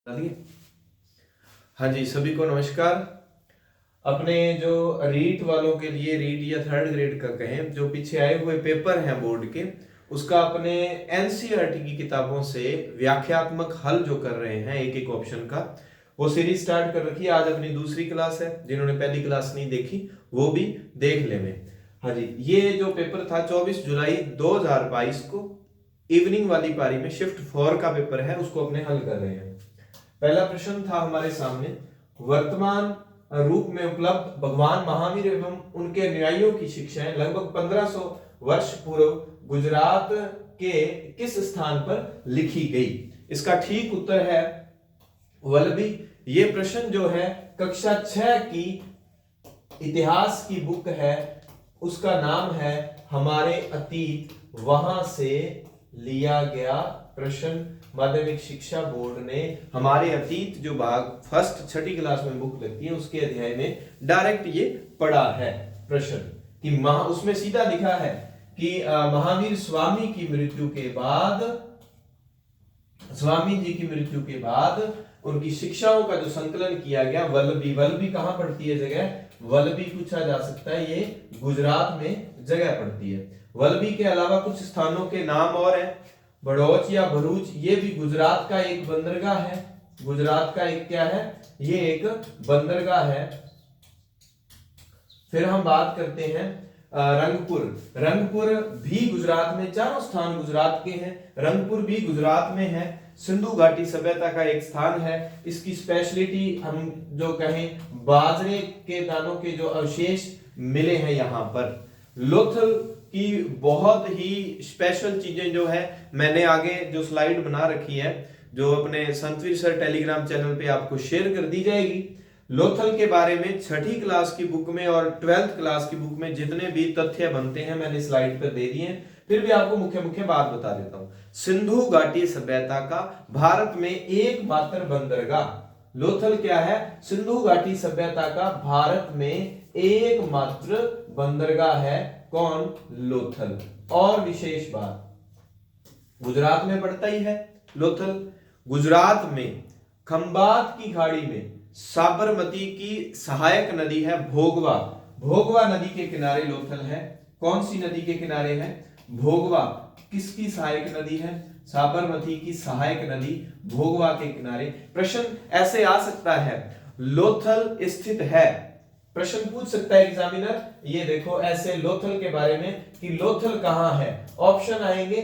चलिए। हाँ जी, सभी को नमस्कार। अपने जो रीट वालों के लिए, रीट या थर्ड ग्रेड का कहें, जो पीछे आए हुए पेपर हैं बोर्ड के, उसका अपने एनसीईआरटी की किताबों से व्याख्यात्मक हल जो कर रहे हैं एक एक ऑप्शन का, वो सीरीज स्टार्ट कर रखी है। आज अपनी दूसरी क्लास है। जिन्होंने पहली क्लास नहीं देखी वो भी देख ले में। हाँ जी, ये जो पेपर था 24 जुलाई 2022 को इवनिंग वाली पारी में शिफ्ट 4 का पेपर है, उसको अपने हल कर रहे हैं। पहला प्रश्न था हमारे सामने, वर्तमान रूप में उपलब्ध भगवान महावीर एवं उनके अनुयायियों की शिक्षाएं लगभग 1500 वर्ष पूर्व गुजरात के किस स्थान पर लिखी गई? इसका ठीक उत्तर है वल्लभी। ये प्रश्न जो है कक्षा 6 की इतिहास की बुक है, उसका नाम है हमारे अतीत, वहां से लिया गया प्रश्न। माध्यमिक शिक्षा बोर्ड ने हमारे अतीत जो भाग फर्स्ट छठी क्लास में बुक लगती है उसके अध्याय में डायरेक्ट ये पढ़ा है प्रश्न कि उसमें सीधा लिखा है कि महावीर स्वामी की मृत्यु के बाद, स्वामी जी की मृत्यु के बाद उनकी शिक्षाओं का जो संकलन किया गया, वल्लभी। वल्लभी कहां पड़ती है जगह? वल्लभी पूछा जा सकता है, ये गुजरात में जगह पड़ती है। वल्लभी के अलावा कुछ स्थानों के नाम और हैं। बड़ौच या भरूच, ये भी गुजरात का एक बंदरगाह है। गुजरात का एक क्या है? ये एक बंदरगाह है। फिर हम बात करते हैं रंगपुर। रंगपुर भी गुजरात में, चारों स्थान गुजरात के हैं। रंगपुर भी गुजरात में है। सिंधु घाटी सभ्यता का एक स्थान है। इसकी स्पेशलिटी हम जो कहें, बाजरे के दानों के जो अवशेष मिले हैं यहां पर। लोथल की बहुत ही स्पेशल चीजें जो है, मैंने आगे जो स्लाइड बना रखी है, जो अपने संतवीर सर टेलीग्राम चैनल पे आपको शेयर कर दी जाएगी। लोथल के बारे में छठी क्लास की बुक में और 12th क्लास की बुक में जितने भी तथ्य बनते हैं मैंने स्लाइड पर दे दिए हैं। फिर भी आपको मुख्य मुख्य बात बता देता हूं। सिंधु घाटी सभ्यता का भारत में एकमात्र बंदरगाह लोथल क्या है? सिंधु घाटी सभ्यता का भारत में एकमात्र बंदरगाह है। कौन? लोथल। और विशेष बात, गुजरात में पड़ता ही है लोथल। गुजरात में खंबात की खाड़ी में साबरमती की सहायक नदी है भोगवा। भोगवा नदी के किनारे लोथल है। कौन सी नदी के किनारे है? भोगवा। किसकी सहायक नदी है? साबरमती की सहायक नदी भोगवा के किनारे। प्रश्न ऐसे आ सकता है, लोथल स्थित है, प्रश्न पूछ सकता है एग्जामिनर, ये देखो ऐसे लोथल के बारे में कि लोथल कहां है। ऑप्शन आएंगे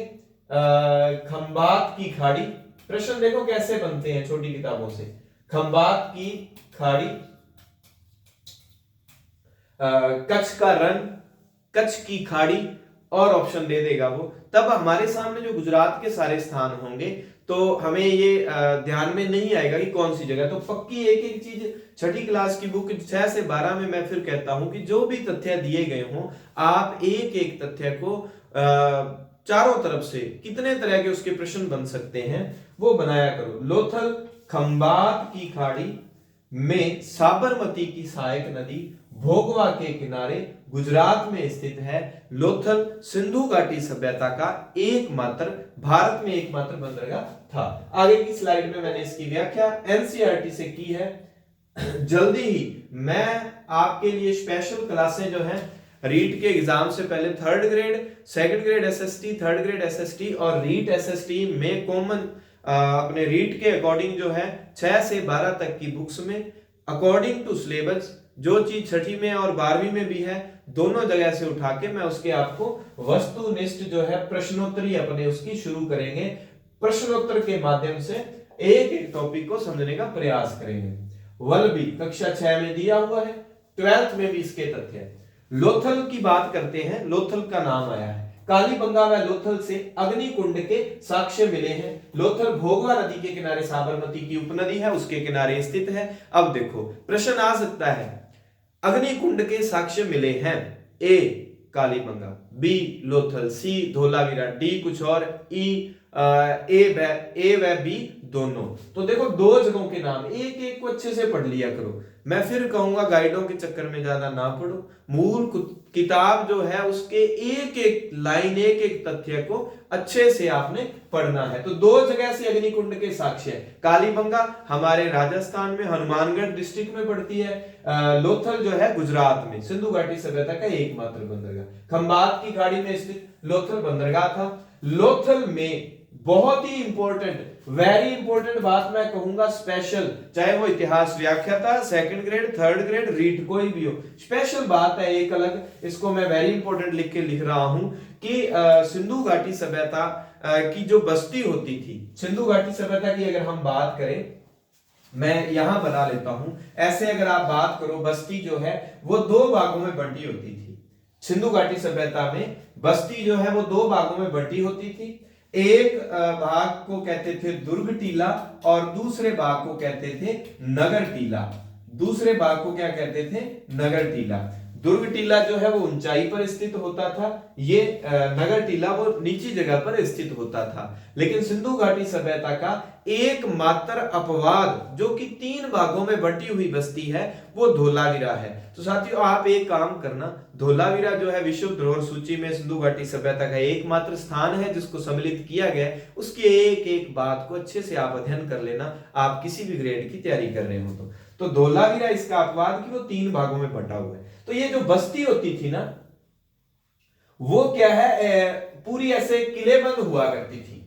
खंबात की खाड़ी। प्रश्न देखो कैसे बनते हैं छोटी किताबों से। खंबात की खाड़ी, कच्छ का रण, कच्छ की खाड़ी, और ऑप्शन दे देगा वो। तब हमारे सामने जो गुजरात के सारे स्थान होंगे तो हमें ये ध्यान में नहीं आएगा कि कौन सी जगह। तो पक्की एक एक चीज छठी क्लास की बुक 6 से 12 में मैं फिर कहता हूं कि जो भी तथ्य दिए गए हों, आप एक एक तथ्य को चारों तरफ से कितने तरह के उसके प्रश्न बन सकते हैं वो बनाया करो। लोथल खंबात की खाड़ी में साबरमती की सहायक नदी भोगवा के किनारे गुजरात में स्थित है। लोथल सिंधु घाटी सभ्यता का एकमात्र, भारत में एकमात्र बंदरगाह था। आगे की स्लाइड में मैंने इसकी व्याख्या एनसीईआरटी से की है। जल्दी ही मैं आपके लिए स्पेशल क्लासें जो हैं, रीट के एग्जाम से पहले third grade, second grade SST, third grade SST और रीट एसएसटी में कॉमन अपने रीट के अकॉर्डिंग जो है 6 से 12 तक की बुक्स में अकॉर्डिंग टू सिलेबस जो चीज छठी में और 12वीं में भी है, दोनों जगह से उठा के मैं उसके आपको वस्तुनिष्ठ जो है प्रश्नोत्तरी अपने उसकी शुरू करेंगे। प्रश्नोत्तर के माध्यम से एक एक टॉपिक को समझने का प्रयास करेंगे। वल्लभी कक्षा 6 में दिया हुआ है, 12th में भी इसके तथ्य है। लोथल की बात करते हैं। लोथल का नाम आया है कालीबंगा व लोथल से अग्निकुंड के साक्ष्य मिले हैं। लोथल भोगवा नदी के किनारे साबरमती की उपनदी है, उसके किनारे स्थित है। अब देखो प्रश्न आ सकता है, अग्निकुंड के साक्ष्य मिले हैं। ए कालीबंगा, बी लोथल, सी धोलावीरा, डी कुछ और, ई ए व बी दोनों। तो देखो दो जगहों के नाम, एक एक को अच्छे से पढ़ लिया करो। मैं फिर कहूंगा गाइडों के चक्कर में ज्यादा ना पढ़ो, मूल किताब जो है उसके एक एक लाइन, एक एक तथ्य को अच्छे से आपने पढ़ना है। तो दो जगह से अग्निकुंड के साक्ष्य है। कालीबंगा हमारे राजस्थान में हनुमानगढ़ डिस्ट्रिक्ट में पड़ती है, लोथल जो है गुजरात में, सिंधु घाटी सभ्यता का एकमात्र बंदरगाह। खंबात की खाड़ी में स्थित लोथल बंदरगाह था। लोथल में बहुत ही इंपॉर्टेंट, वेरी इंपॉर्टेंट बात मैं कहूंगा स्पेशल, चाहे वो इतिहास व्याख्याता, second grade, third grade, REET कोई भी हो, स्पेशल बात है एक अलग, इसको मैं वेरी इंपॉर्टेंट लिख रहा हूं कि सिंधु घाटी सभ्यता की जो बस्ती होती थी, सिंधु घाटी सभ्यता की अगर हम बात करें, मैं यहां बना लेता हूं, ऐसे अगर आप बात करो, बस्ती जो है वो दो भागों में बंटी होती थी। सिंधु घाटी सभ्यता में बस्ती जो है वो दो भागों में बंटी होती थी। एक भाग को कहते थे दुर्ग टीला और दूसरे भाग को कहते थे नगर टीला। दूसरे भाग को क्या कहते थे? नगर टीला। दुर्ग टीला जो है वो ऊंचाई पर स्थित होता था, ये नगर टीला वो नीची जगह पर स्थित होता था। लेकिन सिंधु घाटी सभ्यता का एकमात्र अपवाद जो कि तीन भागों में बंटी हुई बस्ती है वो धोलावीरा है। तो साथियों आप एक काम करना, धोलावीरा जो है विश्व धरोहर सूची में सिंधु घाटी सभ्यता का एकमात्र स्थान है जिसको सम्मिलित किया गया है, उसकी एक एक बात को अच्छे से आप अध्ययन कर लेना, आप किसी भी ग्रेड की तैयारी कर रहे हो तो धोलावीरा इसका अपवाद कि वो तीन भागों में बंटा हुआ है। तो ये जो बस्ती होती थी ना वो क्या है, पूरी ऐसे किलेबंद हुआ करती थी,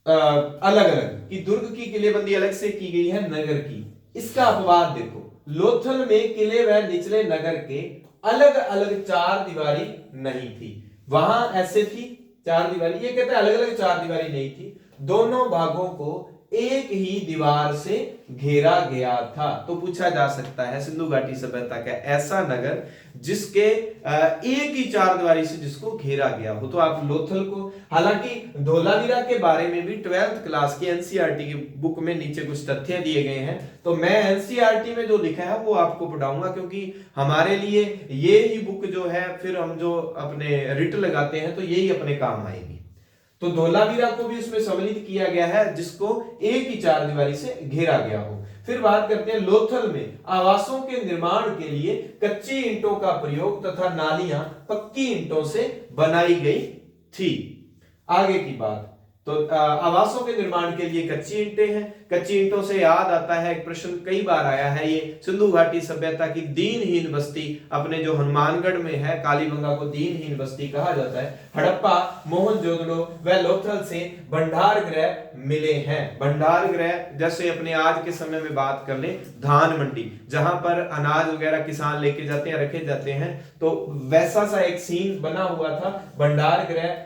अलग अलग, कि दुर्ग की किलेबंदी अलग से की गई है, नगर की। इसका अपवाद देखो, लोथल में किले व निचले नगर के अलग अलग चार दीवारी नहीं थी। वहां ऐसे थी चार दीवारी, ये कहते हैं अलग अलग चार दीवारी नहीं थी, दोनों भागों को एक ही दीवार से घेरा गया था। तो पूछा जा सकता है सिंधु घाटी सभ्यता का ऐसा नगर जिसके एक ही चार दीवारी से जिसको घेरा गया हो। तो आप लोथल को, हालांकि धोलावीरा के बारे में भी 12th क्लास की एनसीईआरटी की बुक में नीचे कुछ तथ्य दिए गए हैं, तो मैं एनसीईआरटी में जो लिखा है वो आपको पढ़ाऊंगा, क्योंकि हमारे लिए ये ही बुक जो है फिर हम जो अपने रिट लगाते हैं तो यही अपने काम आएगी। तो धोलावीरा को भी उसमें सम्मिलित किया गया है जिसको एक ही चार दीवारी से घेरा गया हो। फिर बात करते हैं लोथल में आवासों के निर्माण के लिए कच्ची ईंटों का प्रयोग तथा नालियां पक्की ईंटों से बनाई गई थी। आगे की बात, तो आवासों के निर्माण के लिए कच्ची ईंटें हैं। कच्ची ईंटों से याद आता है एक प्रश्न कई बार आया है, ये सिंधु घाटी सभ्यता की दीनहीन बस्ती अपने जो हनुमानगढ़ में है, कालीबंगा को दीनहीन बस्ती कहा जाता है। हड़प्पा, मोहनजोदड़ो व लोथल से भंडार गृह मिले हैं। भंडार गृह जैसे अपने आज के समय में बात कर ले, धान मंडी जहां पर अनाज वगैरह किसान लेके जाते हैं, रखे जाते हैं, तो वैसा सा एक सीन बना हुआ था। भंडार गृह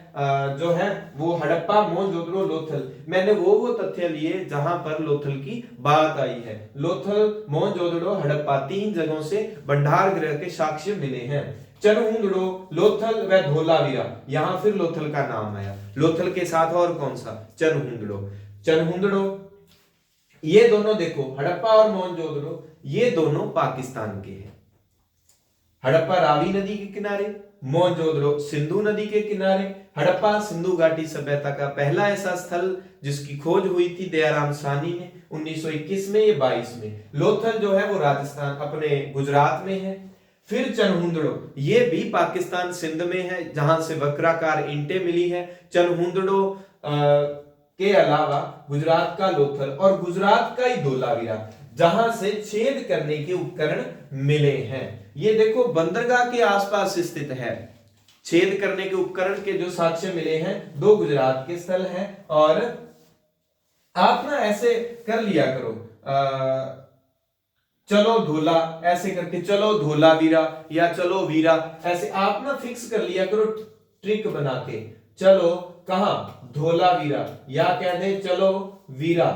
जो है वो हड़प्पा, मोहनजोदड़ो, लोथल, मैंने वो तथ्य लिए जहां पर लोथल की बात आई है। लोथल, मोहनजोदड़ो, हड़प्पा तीन जगहों से भंडार गृह के साक्ष्य मिले हैं। चनहुंदड़ो, लोथल व धोलावीरा, यहां फिर लोथल का नाम आया। लोथल के साथ और कौन सा? चनहुंदड़ो। चनहुंदड़ो ये दोनों देखो, हड़प्पा और मोहनजोदड़ो ये दोनों पाकिस्तान के हैं। हड़प्पा रावी नदी के किनारे, मोहनजोदड़ो सिंधु नदी के किनारे। हड़प्पा सिंधु घाटी सभ्यता का पहला ऐसा स्थल जिसकी खोज हुई थी दयाराम साहनी ने 1921 में या 22 में। लोथल जो है वो राजस्थान अपने गुजरात में है। फिर चनहुंदड़ो ये भी पाकिस्तान सिंध में है जहां से वक्राकार ईंटें मिली है। चनहुंदड़ो के अलावा गुजरात का लोथल और गुजरात का ही धोलावीरा जहां से छेद करने के उपकरण मिले हैं। ये देखो बंदरगाह के आसपास स्थित है। छेद करने के उपकरण के जो साक्ष्य मिले हैं दो गुजरात के स्थल हैं। और आप ना ऐसे कर लिया करो, चलो धोला ऐसे करके, चलो धोलावीरा या चलो वीरा, ऐसे आप ना फिक्स कर लिया करो ट्रिक बना के। चलो कहां? धोलावीरा, या कह दे चलो वीरा,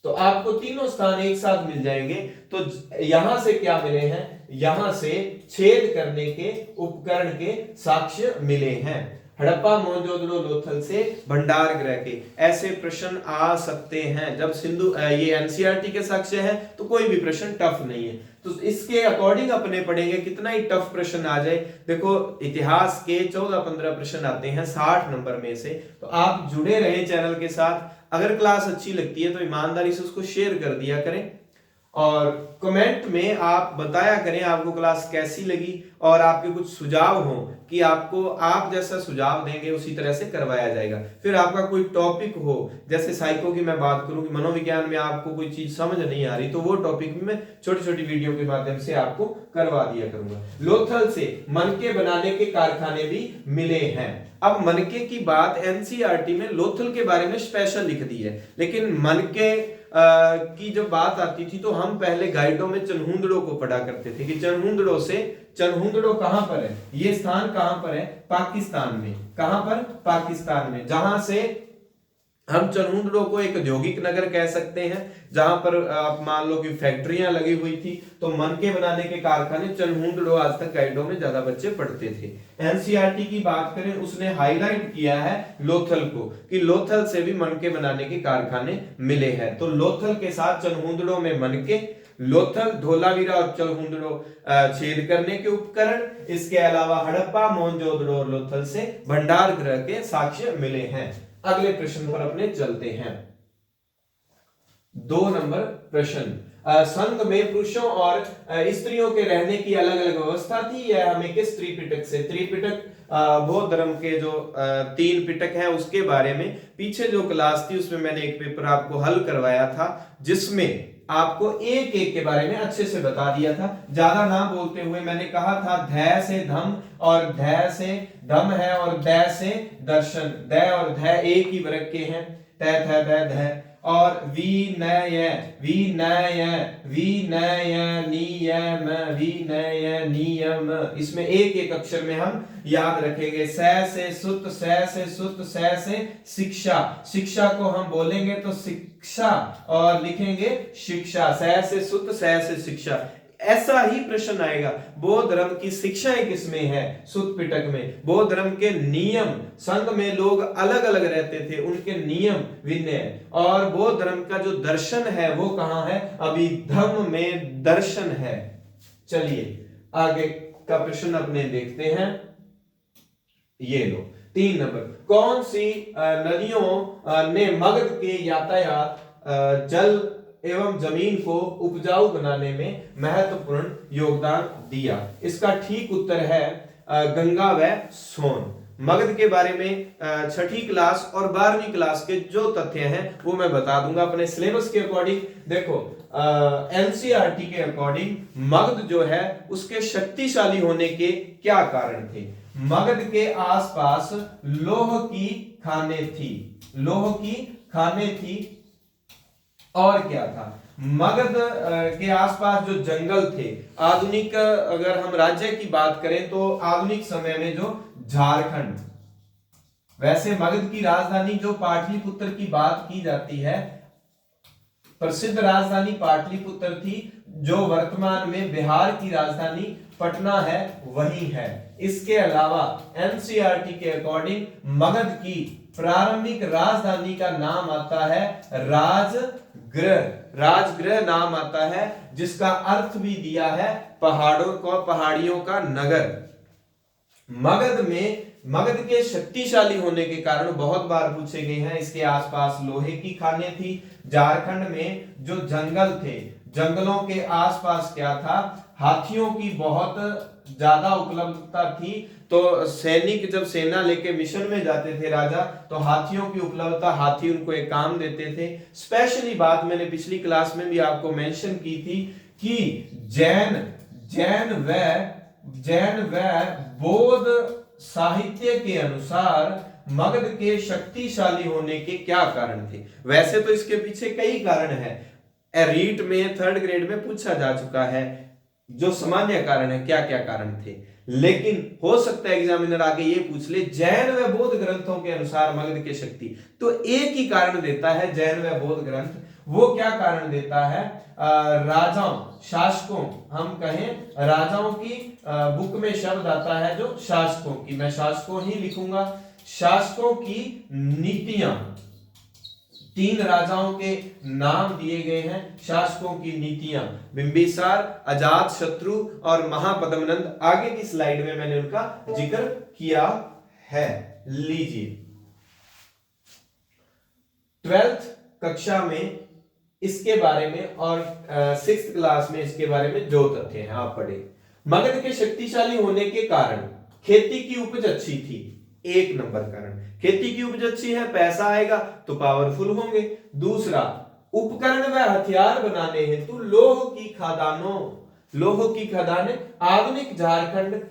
तो आपको तीनों स्थान एक साथ मिल जाएंगे। तो यहां से क्या मिले हैं? यहां से छेद करने के उपकरण के साक्ष्य मिले हैं। हड़प्पा मोहनजोदड़ो लोथल से भंडार गृह के, ऐसे प्रश्न आ सकते हैं। जब सिंधु ये एनसीईआरटी के साक्ष्य है तो कोई भी प्रश्न टफ नहीं है, तो इसके अकॉर्डिंग अपने पढ़ेंगे कितना ही टफ प्रश्न आ जाए। देखो इतिहास के 14-15 प्रश्न आते हैं 60 नंबर में से, तो आप जुड़े रहें चैनल के साथ। अगर क्लास अच्छी लगती है तो ईमानदारी से उसको शेयर कर दिया करें और कमेंट में आप बताया करें आपको क्लास कैसी लगी और आपके कुछ सुझाव हो कि आपको आप जैसा सुझाव देंगे उसी तरह से करवाया जाएगा। फिर आपका कोई टॉपिक हो, जैसे साइको की मैं बात करूं कि मनोविज्ञान में आपको कोई चीज समझ नहीं आ रही, तो वो टॉपिक भी मैं छोटी छोटी वीडियो के माध्यम से आपको करवा दिया करूंगा। लोथल से मनके बनाने के कारखाने भी मिले हैं। अब मनके की बात एनसीईआरटी में लोथल के बारे में स्पेशल लिख दी है, लेकिन मनके की जब बात आती थी तो हम पहले गाइडों में चनहुंदड़ो को पढ़ा करते थे कि चनहुंदड़ो कहां पर है, ये स्थान कहां पर है, पाकिस्तान में। कहां पर? पाकिस्तान में, जहां से हम चनहुंदड़ो को एक औद्योगिक नगर कह सकते हैं, जहां पर आप मान लो कि फैक्ट्रियां लगी हुई थी, तो मनके बनाने के कारखाने चनहुंदड़ो आज तक गाइडों में ज्यादा बच्चे पढ़ते थे। एनसीईआरटी की बात करें, उसने हाईलाइट किया है लोथल को कि लोथल से भी मनके बनाने के कारखाने मिले हैं। तो लोथल के साथ चनहुंदड़ो में मनके, लोथल, धोलावीरा और चनहुंदड़ो छेद करने के उपकरण, इसके अलावा हड़प्पा, मोहनजोदड़ो और लोथल से भंडार गृह के साक्ष्य मिले हैं। अगले प्रश्न पर अपने चलते हैं। 2 नंबर प्रश्न, संघ में पुरुषों और स्त्रियों के रहने की अलग अलग व्यवस्था थी। यह हमें किस त्रिपिटक से, त्रिपिटक बौद्ध धर्म के जो 3 पिटक है उसके बारे में पीछे जो क्लास थी उसमें मैंने एक पेपर आपको हल करवाया था, जिसमें आपको एक एक के बारे में अच्छे से बता दिया था। ज्यादा ना बोलते हुए मैंने कहा था ध से धम और ध से धम है और द से दर्शन। द और ध एक ही वर्ग के हैं, त थ द ध। और विनय, नियम, विनय नियम, इसमें एक एक अक्षर में हम याद रखेंगे। स से सुत, स से शिक्षा। शिक्षा को हम बोलेंगे तो शिक्षा और लिखेंगे शिक्षा। स से सुत, स से शिक्षा। ऐसा ही प्रश्न आएगा, बौद्ध धर्म की शिक्षाएं किसमें है? सुत पिटक में। बौद्ध धर्म के नियम, संघ में लोग अलग अलग रहते थे, उनके नियम विनय। और बौद्ध धर्म का जो दर्शन है वो कहां है? अभिधम्म में दर्शन है। चलिए आगे का प्रश्न अपने देखते हैं। ये लो 3 नंबर, कौन सी नदियों ने मगध के यातायात, जल एवं जमीन को उपजाऊ बनाने में महत्वपूर्ण योगदान दिया? इसका ठीक उत्तर है गंगा व सोन। मगध के बारे में 6ठी क्लास और 12वीं क्लास के जो तथ्य हैं वो मैं बता दूंगा अपने सिलेबस के अकॉर्डिंग। देखो एनसीईआरटी के अकॉर्डिंग मगध जो है उसके शक्तिशाली होने के क्या कारण थे? मगध के आसपास लौह की खानें थी, लौह की खानें थी। और क्या था? मगध के आसपास जो जंगल थे, आधुनिक अगर हम राज्य की बात करें तो आधुनिक समय में जो झारखंड, वैसे मगध की राजधानी जो पाटलिपुत्र की बात की जाती है, प्रसिद्ध राजधानी पाटलिपुत्र थी, जो वर्तमान में बिहार की राजधानी पटना है वही है। इसके अलावा एनसीईआरटी के अकॉर्डिंग मगध की प्रारंभिक राजधानी का नाम आता है राजगृह। राजगृह नाम आता है, जिसका अर्थ भी दिया है पहाड़ों को, पहाड़ियों का नगर। मगध के शक्तिशाली होने के कारण बहुत बार पूछे गए हैं, इसके आसपास लोहे की खानें थी। झारखंड में जो जंगल थे, जंगलों के आसपास क्या था? हाथियों की बहुत ज्यादा उपलब्धता थी। तो सैनिक जब सेना लेके मिशन में जाते थे राजा, तो हाथियों की उपलब्धता, हाथी उनको एक काम देते थे। स्पेशली बात मैंने पिछली क्लास में भी आपको मेंशन की थी कि जैन व बौद्ध साहित्य के अनुसार मगध के शक्तिशाली होने के क्या कारण थे? वैसे तो इसके पीछे कई कारण हैं, रीट में 3rd ग्रेड में पूछा जा चुका है जो सामान्य कारण है, क्या क्या कारण थे। लेकिन हो सकता है एग्जामिनर आगे ये पूछ ले जैन व बौद्ध ग्रंथों के अनुसार मगध की शक्ति, तो एक ही कारण देता है जैन व बौद्ध ग्रंथ। वो क्या कारण देता है? राजाओं, शासकों, हम कहें राजाओं की बुक में शब्द आता है जो शासकों की, मैं शासकों ही लिखूंगा। शासकों की नीतियां, 3 राजाओं के नाम दिए गए हैं, शासकों की नीतियां, बिंबिसार, अजातशत्रु और महापद्मनंद। आगे की स्लाइड में मैंने उनका जिक्र किया है, लीजिए। 12th कक्षा में इसके बारे में और 6th क्लास में इसके बारे में जो तथ्य हैं आप पढ़े। मगध के शक्तिशाली होने के कारण खेती की उपज अच्छी थी, 1 नंबर कारण। खेती की उपज अच्छी है, पैसा आएगा तो पावरफुल होंगे। दूसरा, उपकरण व हथियार बनाने हेतु लोह की खदानें आधुनिक झारखंड,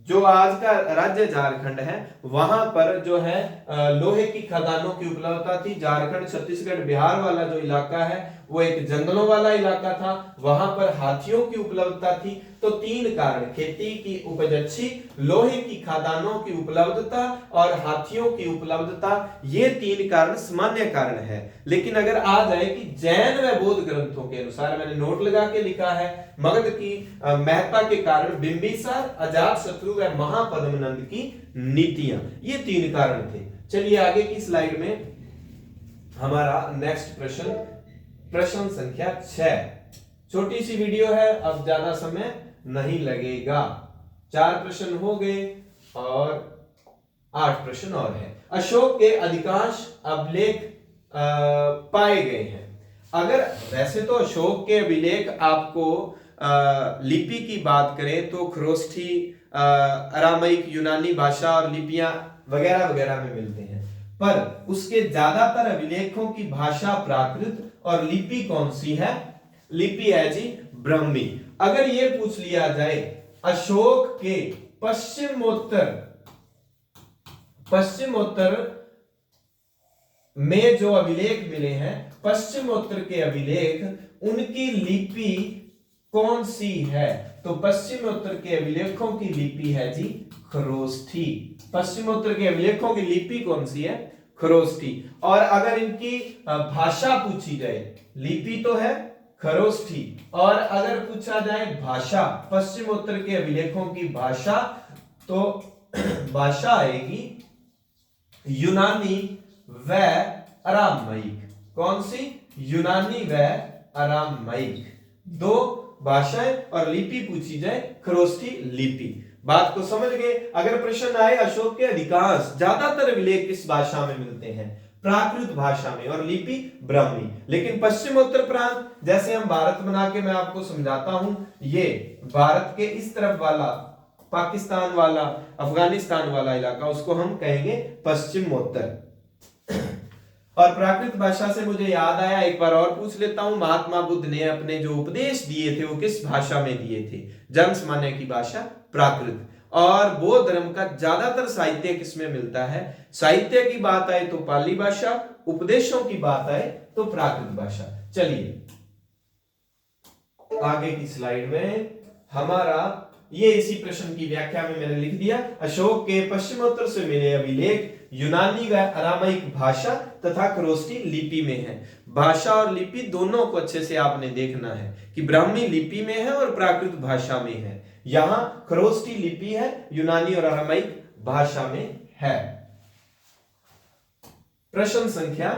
जो आज का राज्य झारखंड है, वहां पर जो है लोहे की खदानों की उपलब्धता थी। झारखंड, छत्तीसगढ़, बिहार वाला जो इलाका है वो एक जंगलों वाला इलाका था, वहां पर हाथियों की उपलब्धता थी। तो 3 कारण, खेती की उपज अच्छी, लोहे की खदानों की उपलब्धता और हाथियों की उपलब्धता, ये 3 कारण सामान्य कारण है। लेकिन अगर आ जाए कि जैन व बौद्ध ग्रंथों के अनुसार, मैंने नोट लगा के लिखा है, मगध की महत्ता के कारण बिंबिसार, अजातशत्रु व महापद्मनंद की नीतियां, ये 3 कारण थे। चलिए आगे की स्लाइड में हमारा नेक्स्ट प्रश्न संख्या 6। छोटी सी वीडियो है, अब ज्यादा समय नहीं लगेगा। 4 प्रश्न हो गए और 8 प्रश्न और है। अशोक के अधिकांश अभिलेख पाए गए हैं। अगर वैसे तो अशोक के अभिलेख आपको लिपि की बात करें तो खरोष्ठी, अरामाइक, यूनानी भाषा और लिपियां वगैरह वगैरह में मिलते हैं, पर उसके ज्यादातर अभिलेखों की भाषा प्राकृत और लिपि कौन सी है? लिपि है जी ब्राह्मी। अगर ये पूछ लिया जाए अशोक के पश्चिमोत्तर में जो अभिलेख मिले हैं, पश्चिमोत्तर के अभिलेख, उनकी लिपि कौन सी है? तो पश्चिमोत्तर के अभिलेखों की लिपि है जी खरोष्ठी। पश्चिमोत्तर के अभिलेखों की लिपि कौन सी है? खरोष्ठी। और अगर इनकी भाषा पूछी जाए, लिपि तो है खरोष्ठी, और अगर पूछा जाए भाषा, पश्चिमोत्तर के अभिलेखों की भाषा, तो भाषा आएगी यूनानी व अरामाइक। कौन सी? यूनानी व अरामाइक, 2 भाषाएं। और लिपि पूछी जाए खरोष्ठी लिपि। बात को समझ गए? अगर प्रश्न आए अशोक के अधिकांश, ज्यादातर अभिलेख किस भाषा में मिलते हैं? प्राकृत भाषा में, और लिपि ब्राह्मी। लेकिन पश्चिमोत्तर प्रांत, जैसे हम भारत बना के मैं आपको समझाता हूं, ये भारत के इस तरफ वाला, पाकिस्तान वाला, अफगानिस्तान वाला इलाका, उसको हम कहेंगे पश्चिमोत्तर। और प्राकृत भाषा से मुझे याद आया, एक बार और पूछ लेता हूं, महात्मा बुद्ध ने अपने जो उपदेश दिए थे वो किस भाषा में दिए थे? जन सामान्य की भाषा प्राकृत। और बौद्ध धर्म का ज्यादातर साहित्य किसमें मिलता है? साहित्य की बात आए तो पाली भाषा, उपदेशों की बात आए तो प्राकृत भाषा। चलिए आगे की स्लाइड में हमारा ये इसी प्रश्न की व्याख्या में मैंने लिख दिया, अशोक के पश्चिमोत्तर से मिले अभिलेख यूनानी व अरामाइक भाषा तथा खरोष्ठी लिपि में है। भाषा और लिपि दोनों को अच्छे से आपने देखना है कि ब्राह्मी लिपि में है और प्राकृत भाषा में है। यहां खरोष्ठी लिपि है, यूनानी और अरामाइक भाषा में है। प्रश्न संख्या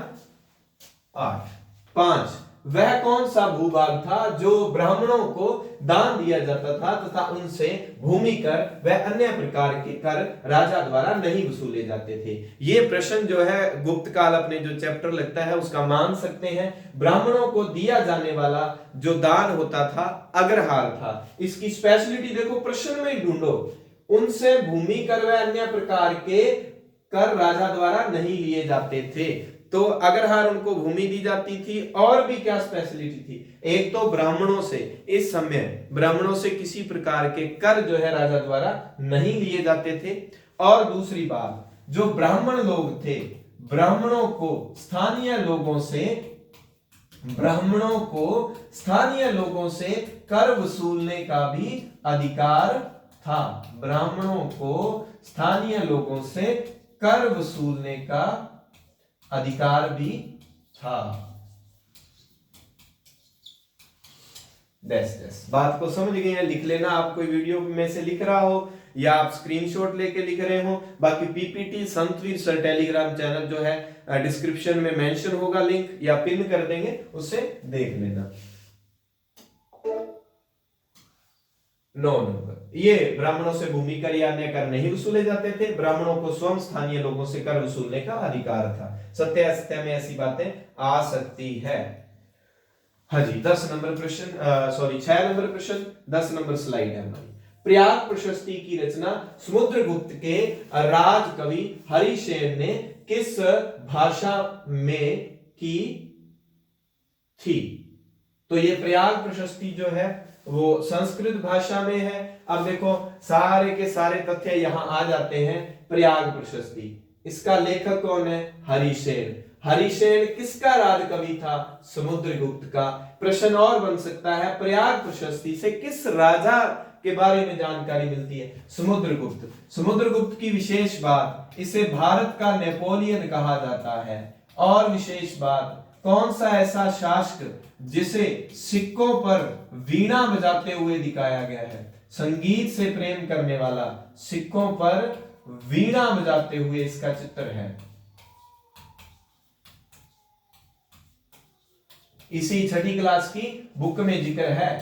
5। वह कौन सा भूभाग था जो ब्राह्मणों को दान दिया जाता था तथा उनसे भूमि कर व अन्य प्रकार के कर राजा द्वारा नहीं वसूले जाते थे? ये प्रश्न जो है गुप्त काल अपने जो चैप्टर लगता है उसका मान सकते हैं। ब्राह्मणों को दिया जाने वाला जो दान होता था अग्रहार था। इसकी स्पेशलिटी देखो, प्रश्न में ही ढूंढो, उनसे भूमि कर व अन्य प्रकार के कर राजा द्वारा नहीं लिए जाते थे। तो अग्रहार उनको भूमि दी जाती थी, और भी क्या स्पेशलिटी थी? एक तो ब्राह्मणों से, इस समय ब्राह्मणों से किसी प्रकार के कर जो है राजा द्वारा नहीं लिए जाते थे। और दूसरी बात, जो ब्राह्मण लोग थे, ब्राह्मणों को स्थानीय लोगों से कर वसूलने का भी अधिकार था। ब्राह्मणों को स्थानीय लोगों से कर वसूलने का अधिकार भी था। Dash dash. बात को समझ गए हैं, लिख लेना। आप कोई वीडियो में से लिख रहा हो या आप स्क्रीनशॉट लेके लिख रहे हो। बाकी पीपीटी संतवीर सर टेलीग्राम चैनल जो है डिस्क्रिप्शन में मेंशन होगा, लिंक या पिन कर देंगे, उससे देख लेना। 9 नंबर, ये ब्राह्मणों से भूमि कर या अन्य कर नहीं वसूले जाते थे। ब्राह्मणों को स्वयं स्थानीय लोगों से कर वसूलने का अधिकार था। सत्य असत्य में ऐसी बातें आ सकती है। हाँ जी, 10 नंबर प्रश्न, सॉरी 6 नंबर प्रश्न, 10 नंबर स्लाइड है हमारी। प्रयाग प्रशस्ति की रचना समुद्रगुप्त के राज कवि हरिसेन ने किस भाषा में की थी? तो ये प्रयाग प्रशस्ति जो है वो संस्कृत भाषा में है। अब देखो सारे के सारे तथ्य यहां आ जाते हैं। प्रयाग प्रशस्ति, इसका लेखक कौन है? हरिसेन। हरिसेन किसका राज कवि था? समुद्रगुप्त का। प्रश्न और बन सकता है, प्रयाग प्रशस्ति से किस राजा के बारे में जानकारी मिलती है? समुद्रगुप्त। समुद्रगुप्त की विशेष बात, इसे भारत का नेपोलियन कहा जाता है। और विशेष बात, कौन सा ऐसा शासक जिसे सिक्कों पर वीणा बजाते हुए दिखाया गया है? संगीत से प्रेम करने वाला, सिक्कों पर वीणा बजाते हुए इसका चित्र है। इसी 6ठी क्लास की बुक में जिक्र है,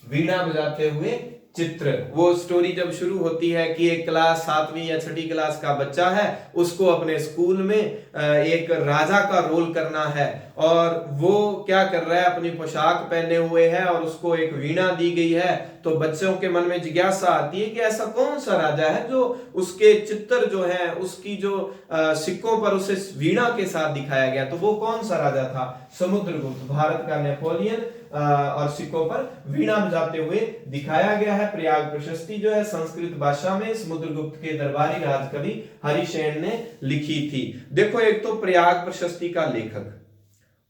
वीणा बजाते हुए चित्र। वो स्टोरी जब शुरू होती है कि एक क्लास 7वीं या 6ठी क्लास का बच्चा है, उसको अपने स्कूल में एक राजा का रोल करना है और वो क्या कर रहा है, अपनी पोशाक पहने हुए है और उसको एक वीणा दी गई है। तो बच्चों के मन में जिज्ञासा आती है कि ऐसा कौन सा राजा है जो उसके चित्र जो है, उसकी जो सिक्कों पर उसे वीणा के साथ दिखाया गया, तो वो कौन सा राजा था? समुद्रगुप्त, भारत का नेपोलियन, और सिक्कों पर वीणा बजाते हुए दिखाया गया है। प्रयाग प्रशस्ति जो है संस्कृत भाषा में समुद्रगुप्त के दरबारी राजकवि हरिसेन ने लिखी थी। देखो, एक तो प्रयाग प्रशस्ति का लेखक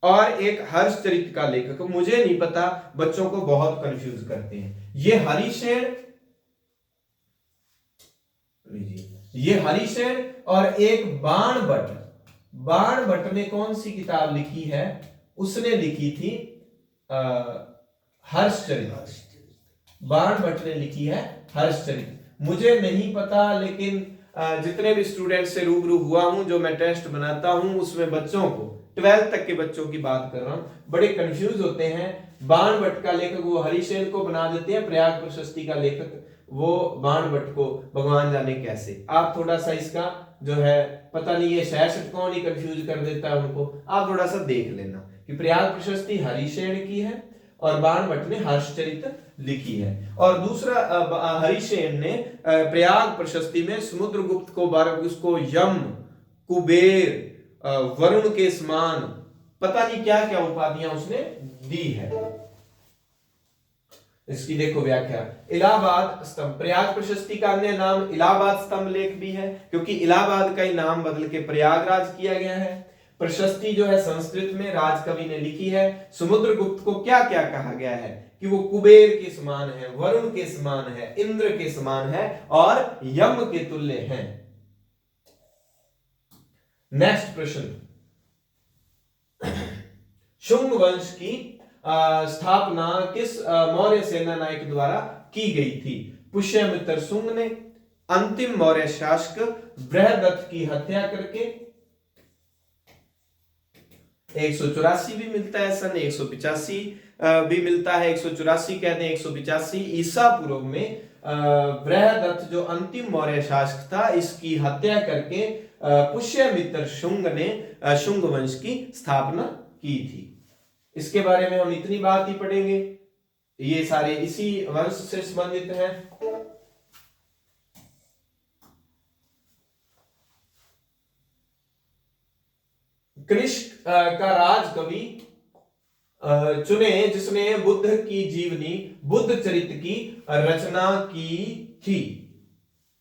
और एक हर्षचरित का लेखक, मुझे नहीं पता, बच्चों को बहुत कंफ्यूज करते हैं। ये हरिसेन और एक बाणभट्ट। बाणभट्ट ने कौन सी किताब लिखी है? उसने लिखी थी हर्षचरित। बाणभट्ट ने लिखी है हर्षचरित। मुझे नहीं पता, लेकिन जितने भी स्टूडेंट से रूबरू हुआ हूं, जो मैं टेस्ट बनाता हूं, उसमें बच्चों को, 12th तक के बच्चों की बात कर रहा हूं, बड़े कंफ्यूज होते हैं। बाणभट्ट का लेखक वो हरिसेन को बना देते हैं, प्रयाग प्रशस्ति का लेखक वो बाणभट्ट को, भगवान जाने कैसे। आप थोड़ा सा इसका जो है, पता नहीं ये शायद कौन ही कंफ्यूज कर देता है उनको, आप थोड़ा सा देख लेना कि प्रयाग प्रशस्ति हरिसेन की है और बाणभट्ट ने हर्षचरित लिखी है। और दूसरा, हरिसेन ने प्रयाग प्रशस्ति में समुद्रगुप्त को उसको यम, कुबेर, वरुण के समान, पता नहीं क्या क्या उपाधियां उसने दी है। इसकी देखो व्याख्या, इलाहाबाद स्तंभ। प्रयाग प्रशस्ति का अन्य नाम इलाहाबाद स्तंभ लेख भी है, क्योंकि इलाहाबाद का ही नाम बदल के प्रयागराज किया गया है। प्रशस्ति जो है संस्कृत में राजकवि ने लिखी है। समुद्रगुप्त को क्या क्या कहा गया है? कि वो कुबेर के समान है, वरुण के समान है, इंद्र के समान है और यम के तुल्य है। नेक्स्ट प्रश्न, शुंग वंश की स्थापना किस मौर्य सेना नायक द्वारा की गई थी? पुष्यमित्र शुंग ने, अंतिम मौर्य शासक बृहदत्त की हत्या करके। 184 भी मिलता है, सन 185 भी मिलता है, 184 कहते हैं, 185 ईसा पूर्व में बृहदत्त जो अंतिम मौर्य शासक था, इसकी हत्या करके पुष्यमित्र शुंग ने शुंग वंश की स्थापना की थी। इसके बारे में हम इतनी बात ही पढ़ेंगे, ये सारे इसी वंश से संबंधित हैं। कनिष्क का राज कवि चुने जिसने बुद्ध की जीवनी, बुद्ध चरित्र की रचना की थी।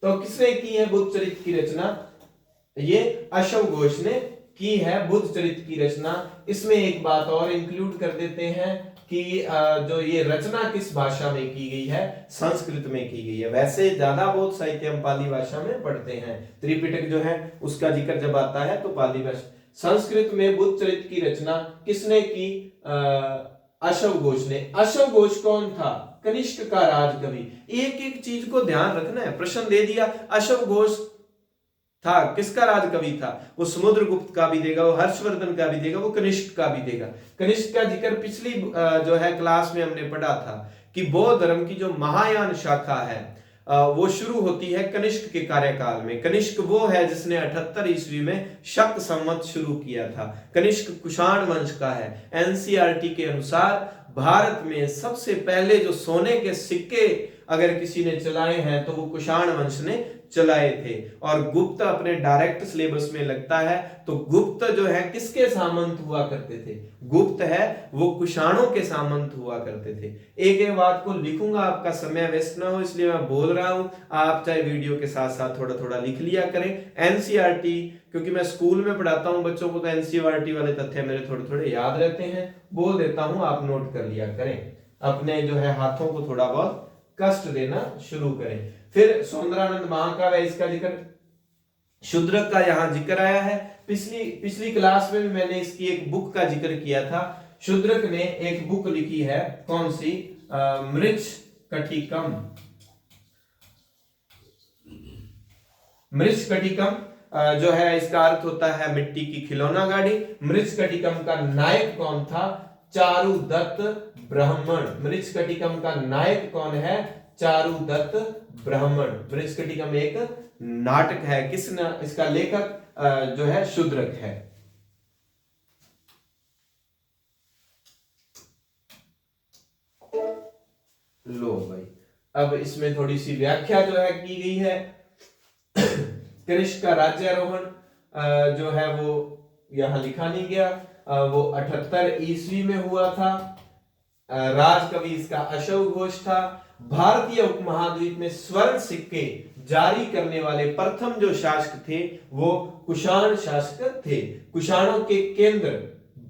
तो किसने की है बुद्ध चरित्र की रचना? ये अशोक घोष ने की है बुद्ध चरित्र की रचना। इसमें एक बात और इंक्लूड कर देते हैं कि जो ये रचना किस भाषा में की गई है? संस्कृत में की गई है। वैसे ज्यादा बहुत साहित्य हम पाली भाषा में पढ़ते हैं, त्रिपिटक जो है उसका जिक्र जब आता है तो पाली भाषा। संस्कृत में बुद्ध चरित्र की रचना किसने की? अशव घोष ने। अशव घोष कौन था? कनिष्क का राजकवि। एक एक चीज को ध्यान रखना है, प्रश्न दे दिया अशव घोष था, किसका राजकवि था? वो समुद्रगुप्त का भी देगा, वो हर्षवर्धन का भी देगा, वो कनिष्क का भी देगा। कनिष्क का जिक्र पिछली जो है क्लास में हमने पढ़ा था कि बौद्ध धर्म की जो महायान शाखा है वो शुरू होती है कनिष्क के कार्यकाल में। कनिष्क वो है जिसने 78 ईस्वी में शक संवत शुरू किया था। कनिष्क कुषाण वंश का है। एनसीईआरटी के अनुसार भारत में सबसे पहले जो सोने के सिक्के अगर किसी ने चलाए हैं तो वो कुषाण वंश ने चलाए थे। और गुप्त अपने डायरेक्ट सिलेबस में लगता है तो गुप्त जो है किसके सामंत हुआ करते थे? गुप्त है वो कुषाणों के सामंत हुआ करते थे। एक एक बात को लिखूंगा, आपका समय वेस्ट ना हो इसलिए मैं बोल रहा हूं। आप चाहे वीडियो के साथ साथ थोड़ा थोड़ा लिख लिया करें। एनसीईआरटी, क्योंकि मैं स्कूल में पढ़ाता हूं बच्चों को तो एनसीईआरटी वाले तथ्य मेरे थोड़े थोड़े याद रहते हैं, बोल देता हूं, आप नोट कर लिया करें। अपने जो है हाथों को थोड़ा बहुत कष्ट देना शुरू करें। फिर सौंदरानंद महाकाव्य, इसका जिक्र शूद्रक का यहां जिक्र आया है। पिछली क्लास में भी मैंने इसकी एक बुक का जिक्र किया था। शूद्रक ने एक बुक लिखी है, कौन सी? मृच्छकटिकम। मृच्छकटिकम जो है इसका अर्थ होता है मिट्टी की खिलौना गाड़ी। मृच्छकटिकम का नायक कौन था? चारुदत्त ब्राह्मण। मृच्छकटिकम का नायक कौन है? चारुदत्त ब्राह्मण। मृच्छकटिकम एक नाटक है। इसका लेखक जो है शूद्रक है। लो भाई, अब इसमें थोड़ी सी व्याख्या जो है की गई है। कनिष्क का राज्यारोहण जो है वो यहां लिखा नहीं गया, वो 78 ईस्वी में हुआ था। राजकवि इसका अशव घोष था। भारतीय उपमहाद्वीप में स्वर्ण सिक्के जारी करने वाले प्रथम जो शासक थे वो कुषाण शासक थे। कुषाणों के केंद्र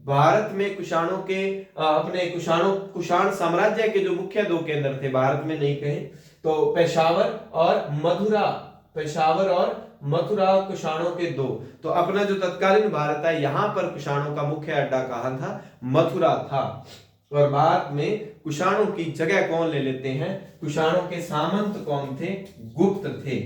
भारत में, कुषाणों के अपने कुषाण साम्राज्य के जो मुख्य दो केंद्र थे भारत में, नहीं कहे तो पेशावर और मथुरा। पेशावर और मथुरा कुषाणों के दो। तो अपना जो तत्कालीन भारत है यहां पर कुषाणों का मुख्य अड्डा कहां था? मथुरा था। और बाद में कुषाणों की जगह कौन ले लेते हैं? कुषाणों के सामंत कौन थे? गुप्त थे।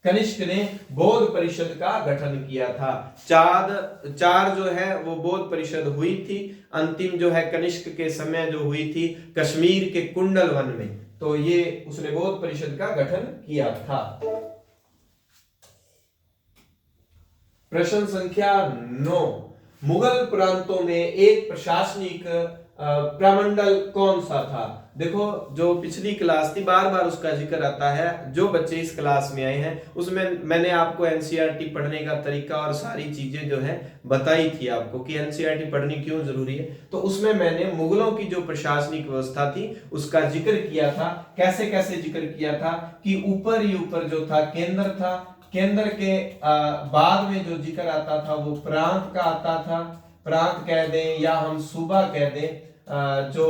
कनिष्क ने बौद्ध परिषद का गठन किया था। चार जो है वो बौद्ध परिषद हुई थी। अंतिम जो है कनिष्क के समय जो हुई थी कश्मीर के कुंडल वन में, तो ये उसने बौद्ध परिषद का गठन किया था। प्रश्न संख्या 9, मुगल प्रांतों में एक प्रशासनिक प्रमंडल कौन सा था? देखो जो पिछली क्लास थी बार बार उसका जिक्र आता है। जो बच्चे इस क्लास में आए हैं उसमें मैंने आपको एनसीईआरटी पढ़ने का तरीका और सारी चीजें जो है बताई थी आपको कि एनसीईआरटी पढ़नी क्यों जरूरी है। तो उसमें मैंने मुगलों की जो प्रशासनिक व्यवस्था थी उसका जिक्र किया था। कैसे कैसे जिक्र किया था कि ऊपर ही ऊपर जो था केंद्र था, केंद्र के बाद में जो जिक्र आता था वो प्रांत का आता था। प्रांत कह दें या हम सूबा कह दें। जो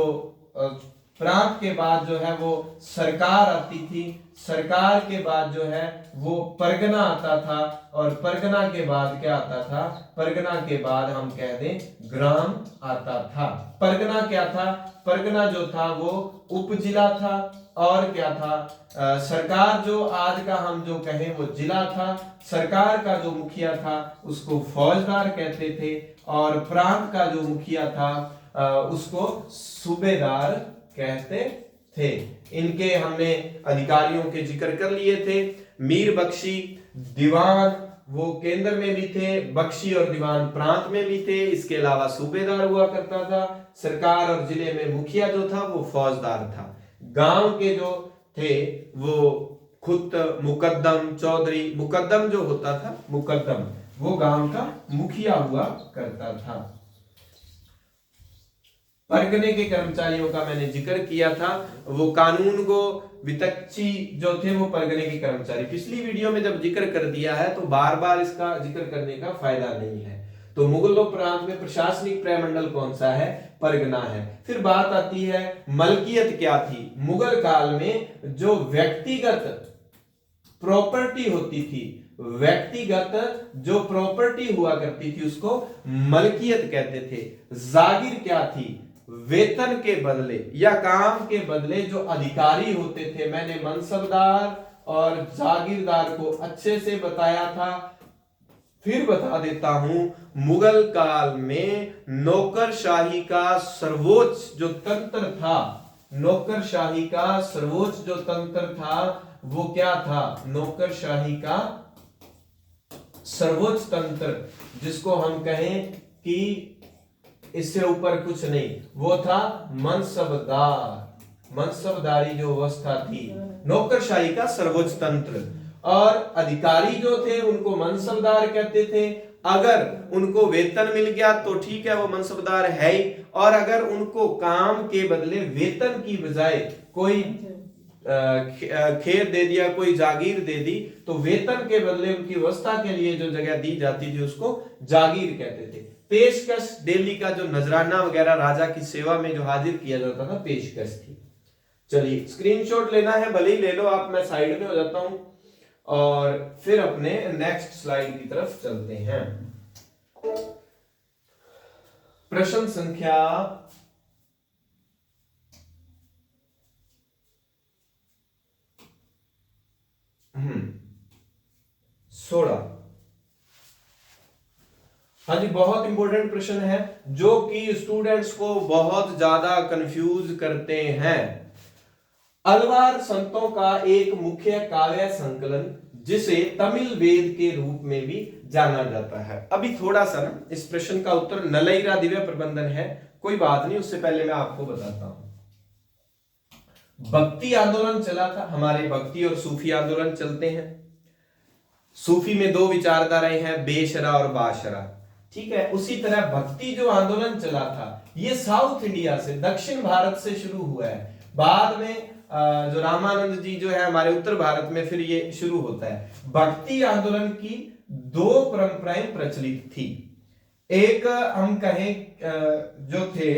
प्रांत के बाद जो है वो सरकार आती थी। सरकार के बाद जो है वो परगना आता था। और परगना के बाद क्या आता था? परगना के बाद हम कह दें ग्राम आता था। परगना क्या था? परगना जो था वो उपजिला था। और क्या था? सरकार जो आज का हम जो कहें वो जिला था। सरकार का जो मुखिया था उसको फौजदार कहते थे। और प्रांत का जो मुखिया था उसको सूबेदार कहते थे। इनके हमने अधिकारियों के जिक्र कर लिए थे। मीर बख्शी दीवान वो केंद्र में भी थे, बख्शी और दीवान प्रांत में भी थे। इसके अलावा सूबेदार हुआ करता था। सरकार और जिले में मुखिया जो था वो फौजदार था। गांव के जो थे वो खुद मुकद्दम, चौधरी। मुकद्दम जो होता था, मुकद्दम वो गांव का मुखिया हुआ करता था। परगने के कर्मचारियों का मैंने जिक्र किया था। वो कानून को वितक्षी जो थे वो परगने के कर्मचारी। पिछली वीडियो में जब जिक्र कर दिया है तो बार बार इसका जिक्र करने का फायदा नहीं है। तो मुगलों प्रांत में प्रशासनिक प्रमंडल कौन सा है? परगना है। फिर बात आती है मलकियत क्या थी? मुगल काल में जो व्यक्तिगत प्रॉपर्टी होती थी व्यक्तिगत जो प्रॉपर्टी हुआ करती थी उसको मलकियत कहते थे। जागीर क्या थी? वेतन के बदले या काम के बदले जो अधिकारी होते थे। मैंने मनसबदार और जागीरदार को अच्छे से बताया था, फिर बता देता हूं। मुगल काल में नौकरशाही का सर्वोच्च जो तंत्र था, नौकरशाही का सर्वोच्च जो तंत्र था वो क्या था? नौकरशाही का सर्वोच्च तंत्र, जिसको हम कहें कि इससे ऊपर कुछ नहीं, वो था मनसबदार। मनसबदारी जो व्यवस्था थी, नौकरशाही का सर्वोच्च तंत्र। और अधिकारी जो थे उनको मनसबदार कहते थे। अगर उनको वेतन मिल गया तो ठीक है, वो मनसबदार है ही। और अगर उनको काम के बदले वेतन की बजाय कोई खेत दे दिया, कोई जागीर दे दी, तो वेतन के बदले उनकी व्यवस्था के लिए जो जगह दी जाती थी उसको जागीर कहते थे। पेशकश डेली का जो नजराना वगैरह राजा की सेवा में जो हाजिर किया जाता था, पेशकश थी। चलिए स्क्रीनशॉट लेना है भले ही ले लो आप, मैं साइड में हो जाता हूं और फिर अपने नेक्स्ट स्लाइड की तरफ चलते हैं। प्रश्न संख्या 16। हाँ जी, बहुत इंपॉर्टेंट प्रश्न है जो कि स्टूडेंट्स को बहुत ज्यादा कंफ्यूज करते हैं। अलवार संतों का एक मुख्य काव्य संकलन जिसे तमिल वेद के रूप में भी जाना जाता है। अभी थोड़ा सा ना इस प्रश्न का उत्तर नलईरा दिव्य प्रबंधन है, कोई बात नहीं, उससे पहले मैं आपको बताता हूं। भक्ति आंदोलन चला था, हमारे भक्ति और सूफी आंदोलन चलते हैं। सूफी में दो विचारधाराएं हैं, बेशरा और बाशरा, ठीक है। उसी तरह भक्ति जो आंदोलन चला था ये साउथ इंडिया से, दक्षिण भारत से शुरू हुआ है। बाद में जो रामानंद जी जो है हमारे उत्तर भारत में फिर ये शुरू होता है। भक्ति आंदोलन की दो परंपराएं प्रचलित थी। एक हम कहें जो थे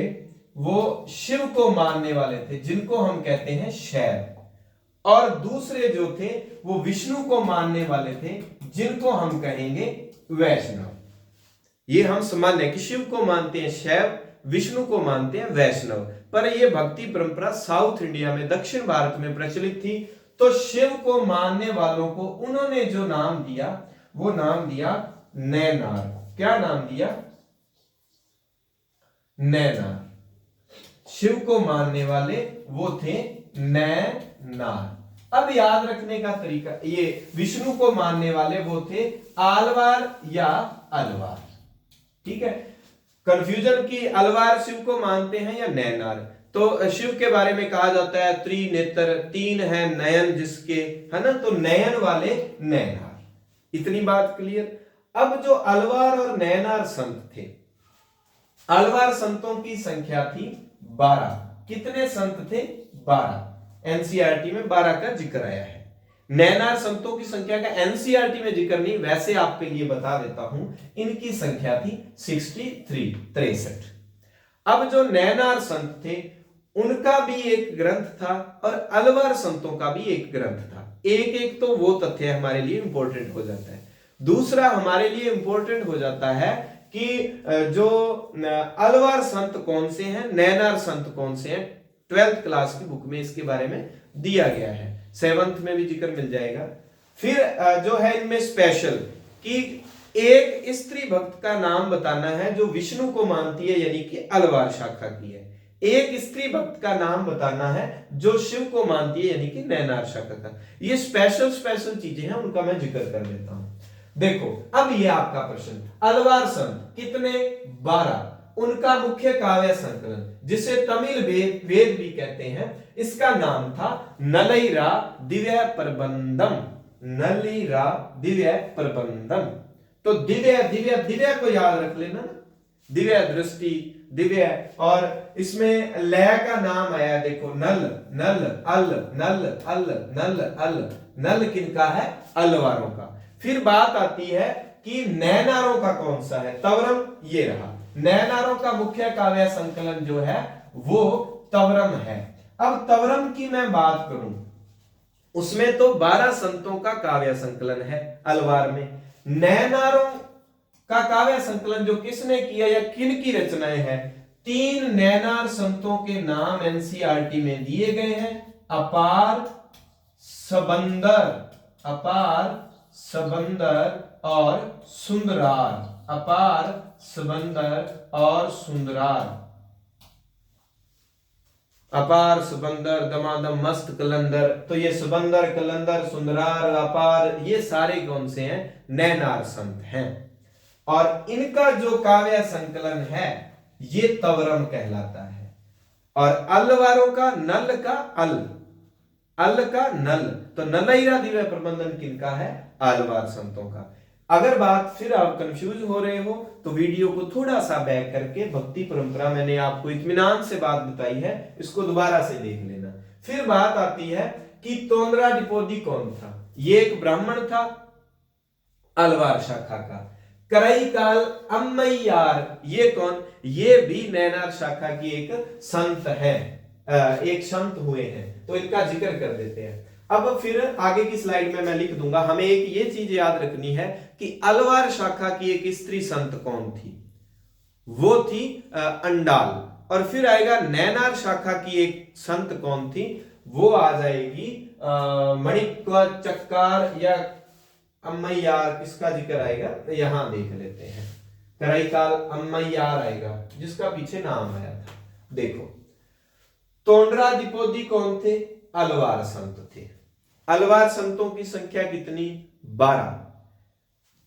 वो शिव को मानने वाले थे, जिनको हम कहते हैं शैव, और दूसरे जो थे वो विष्णु को मानने वाले थे, जिनको हम कहेंगे वैष्णव। ये हम सामान्य कि शिव को मानते हैं शैव, विष्णु को मानते हैं वैष्णव। पर यह भक्ति परंपरा साउथ इंडिया में, दक्षिण भारत में प्रचलित थी। तो शिव को मानने वालों को उन्होंने जो नाम दिया वो नाम दिया नैनार। क्या नाम दिया? नैनार। शिव को मानने वाले वो थे नैनार। अब याद रखने का तरीका, ये विष्णु को मानने वाले वो थे आलवार या अलवार, ठीक है। कंफ्यूजन की, अलवार शिव को मानते हैं या नैनार। तो शिव के बारे में कहा जाता है त्रिनेत्र, तीन है नयन जिसके, है ना, तो नयन वाले नैनार। इतनी बात क्लियर। अब जो अलवार और नैनार संत थे, अलवार संतों की संख्या थी 12। कितने संत थे? 12। एनसीईआरटी में 12 का जिक्र आया है। नैनार संतों की संख्या का एनसीईआरटी में जिक्र नहीं, वैसे आपके लिए बता देता हूं, इनकी संख्या थी 63। अब जो नैनार संत थे उनका भी एक ग्रंथ था और अलवार संतों का भी एक ग्रंथ था। एक एक तो वो तथ्य हमारे लिए इंपॉर्टेंट हो जाता है। दूसरा हमारे लिए इंपॉर्टेंट हो जाता है कि जो अलवार संत कौन से हैं, नैनार संत कौन से हैं। 12th क्लास की बुक में इसके बारे में दिया गया है, 7th में भी जिक्र मिल जाएगा। फिर जो है इनमें स्पेशल कि एक स्त्री भक्त का नाम बताना है जो विष्णु को मानती है, यानी कि अलवार शाखा की है। एक स्त्री भक्त का नाम बताना है जो शिव को मानती है, यानी कि नैनार शाखा का। ये स्पेशल चीजें हैं, उनका मैं जिक्र कर देता हूं। देखो अब ये आपका प्रश्न, अलवार संत कितने? 12। उनका मुख्य काव्य संकलन जिसे तमिल वेद भी कहते हैं, इसका नाम था नलईरा दिव्य प्रबंधम। नलईरा दिव्य प्रबंधम। तो दिव्य दिव्य दिव्य को याद रख लेना, दिव्य दृष्टि, दिव्य, और इसमें लय का नाम आया, देखो नल, नल, अल, नल, अल, नल, अल। नल किनका है? अलवारों का। फिर बात आती है कि नैनारों का कौन सा है? तवरम। ये रहा नैनारों का मुख्य काव्य संकलन जो है वो तवरम है। अब तवरम की मैं बात करूं उसमें तो 12 संतों का काव्य संकलन है अलवार में। नैनारों का काव्य संकलन जो किसने किया या किन की रचनाएं हैं, 3 नैनार संतों के नाम एनसीईआरटी में दिए गए हैं, अपार, सबंदर, अपार, सबंदर और सुंदरार, अपार, सबंदर और सुंदरार, अपार, सबंदर, दमादम, मस्त, कलंदर। तो ये सबंदर, कलंदर, सुंदरार, अपार, ये सारे कौन से हैं, नैनार संत हैं। और इनका जो काव्य संकलन है ये तवरम कहलाता है। और अलवारों का नल का अल का नल, तो नलईरा दिव्य प्रबंधन किनका है, अलवार संतों का। अगर बात फिर आप कंफ्यूज हो रहे हो तो वीडियो को थोड़ा सा बैक करके भक्ति परंपरा मैंने आपको इत्मीनान से बात बताई है, इसको दोबारा से देख लेना। फिर बात आती है कि तोंदरा डिपोदी कौन था, ये एक ब्राह्मण था अलवार शाखा का। करई काल अम्मैयार, ये कौन, ये भी नैनार शाखा की एक संत है, एक संत हुए हैं, तो इनका जिक्र कर देते हैं। अब फिर आगे की स्लाइड में मैं लिख दूंगा, हमें एक ये चीज याद रखनी है कि अलवार शाखा की एक स्त्री संत कौन थी, वो थी अंडाल। और फिर आएगा नैनार शाखा की एक संत कौन थी, वो आ जाएगी मणिक्व चक्कार या अम्मैयार, किसका जिक्र आएगा यहां देख लेते हैं, करईकाल अम्मैयार आएगा जिसका पीछे नाम आया था। देखो तोंडरा दिपोदी कौन थे, अलवार संत थे। अलवार संतों की संख्या कितनी, 12।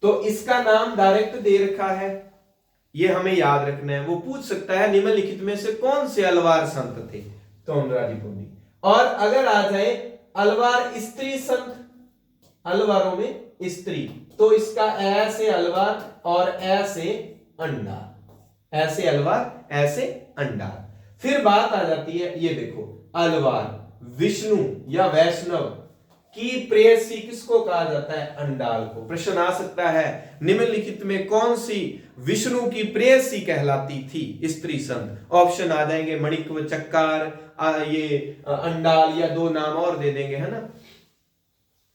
तो इसका नाम डायरेक्ट दे रखा है, ये हमें याद रखना है। वो पूछ सकता है निम्नलिखित में से कौन से अलवार संत थे, तोंडरा दिपोदी। और अगर आ जाए अलवार स्त्री संत, अलवारों में स्त्री, तो इसका ऐसे अलवार और ऐसे अंडार, ऐसे अलवार ऐसे अंडार। फिर बात आ जाती है, ये देखो अलवार विष्णु या वैष्णव की प्रेयसी किसको कहा जाता है, अंडाल को। प्रश्न आ सकता है निम्नलिखित में कौन सी विष्णु की प्रेयसी कहलाती थी स्त्री संत। ऑप्शन आ जाएंगे मणिक्व चक्कार, ये अंडाल, या 2 नाम और दे देंगे, है ना।